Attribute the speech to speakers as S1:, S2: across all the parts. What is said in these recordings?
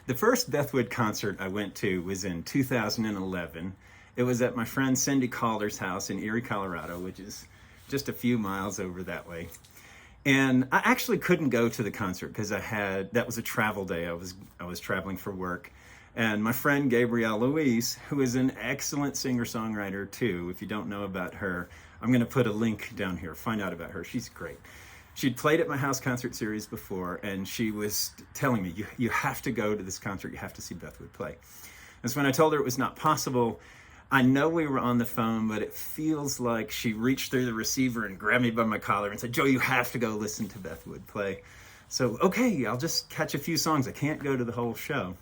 S1: The first Beth Wood concert I went to was in 2011. It was at my friend Cindy Calder's house in Erie, Colorado, which is just a few miles over that way. And I actually couldn't go to the concert because that was a travel day. I was traveling for work. And my friend Gabrielle, Louise, who is an excellent singer-songwriter too. If you don't know about her, I'm going to put a link down here. Find out about her. She's great. She'd played at my house concert series before, and she was telling me, you have to go to this concert. You have to see Beth Wood play. And so when I told her it was not possible, I know we were on the phone, but it feels like she reached through the receiver and grabbed me by my collar and said, Joe, you have to go listen to Beth Wood play. So, okay, I'll just catch a few songs. I can't go to the whole show.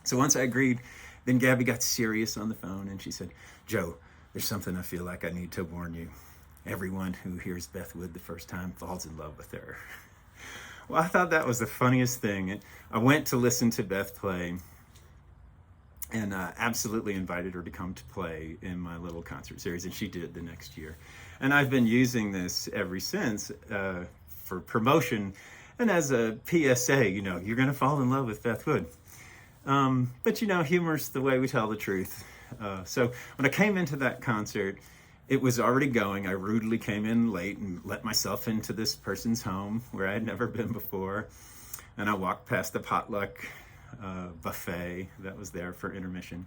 S1: So once I agreed, then Gabby got serious on the phone and she said, Joe, there's something I feel like I need to warn you. Everyone who hears Beth Wood the first time falls in love with her. Well, I thought that was the funniest thing. I went to listen to Beth play and absolutely invited her to come to play in my little concert series, and she did the next year. And I've been using this ever since for promotion and as a PSA, you're going to fall in love with Beth Wood. But humor's the way we tell the truth. So when I came into that concert, it was already going. I rudely came in late and let myself into this person's home where I had never been before. And I walked past the potluck buffet that was there for intermission.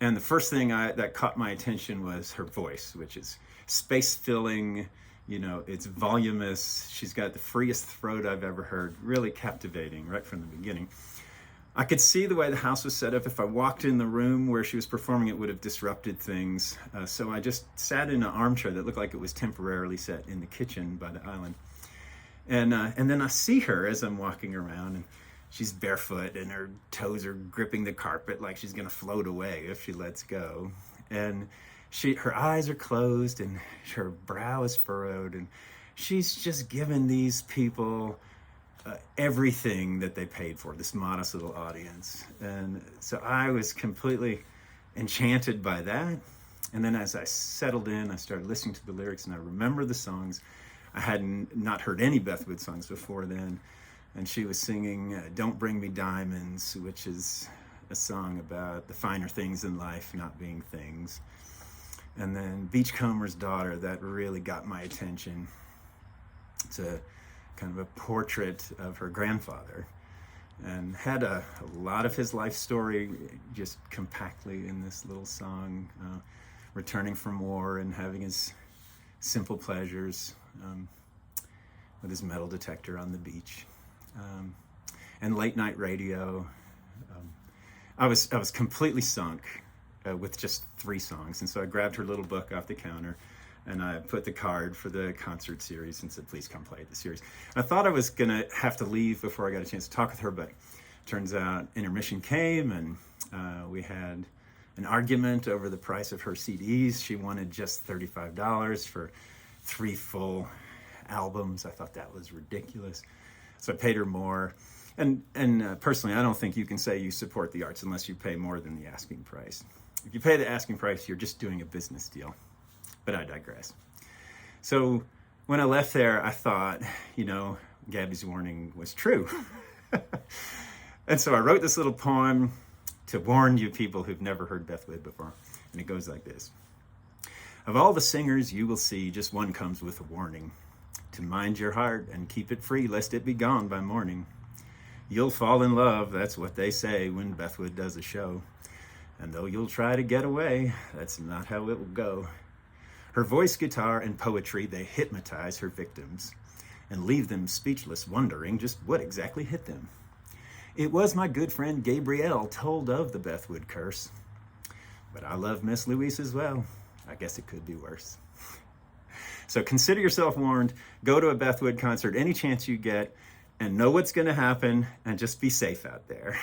S1: And the first thing that caught my attention was her voice, which is space-filling, it's voluminous. She's got the freest throat I've ever heard, really captivating right from the beginning. I could see the way the house was set up. If I walked in the room where she was performing, it would have disrupted things. So I just sat in an armchair that looked like it was temporarily set in the kitchen by the island. And then I see her as I'm walking around, and she's barefoot, and her toes are gripping the carpet like she's going to float away if she lets go. And her eyes are closed, and her brow is furrowed, and she's just given these people everything that they paid for, this modest little audience. And so I was completely enchanted by that. And then as I settled in, I started listening to the lyrics, and I remember the songs. I had not heard any Beth Wood songs before then. And she was singing Don't Bring Me Diamonds, which is a song about the finer things in life not being things. And then Beachcomber's Daughter, that really got my attention. It's a kind of a portrait of her grandfather, and had a lot of his life story just compactly in this little song, returning from war and having his simple pleasures with his metal detector on the beach, and late night radio. I was completely sunk with just 3 songs, and so I grabbed her little book off the counter, and I put the card for the concert series and said, please come play the series. I thought I was going to have to leave before I got a chance to talk with her, but turns out intermission came, and we had an argument over the price of her CDs. She wanted just $35 for 3 full albums. I thought that was ridiculous. So I paid her more. And personally, I don't think you can say you support the arts unless you pay more than the asking price. If you pay the asking price, you're just doing a business deal. But I digress. So when I left there, I thought, Gabby's warning was true. And so I wrote this little poem to warn you people who've never heard Beth Wood before. And it goes like this. Of all the singers you will see, just one comes with a warning. To mind your heart and keep it free, lest it be gone by morning. You'll fall in love, that's what they say when Beth Wood does a show. And though you'll try to get away, that's not how it will go. Her voice, guitar, and poetry, they hypnotize her victims and leave them speechless, wondering just what exactly hit them. It was my good friend Gabrielle told of the Beth Wood curse. But I love Miss Louise as well. I guess it could be worse. So consider yourself warned. Go to a Beth Wood concert any chance you get, and know what's going to happen, and just be safe out there.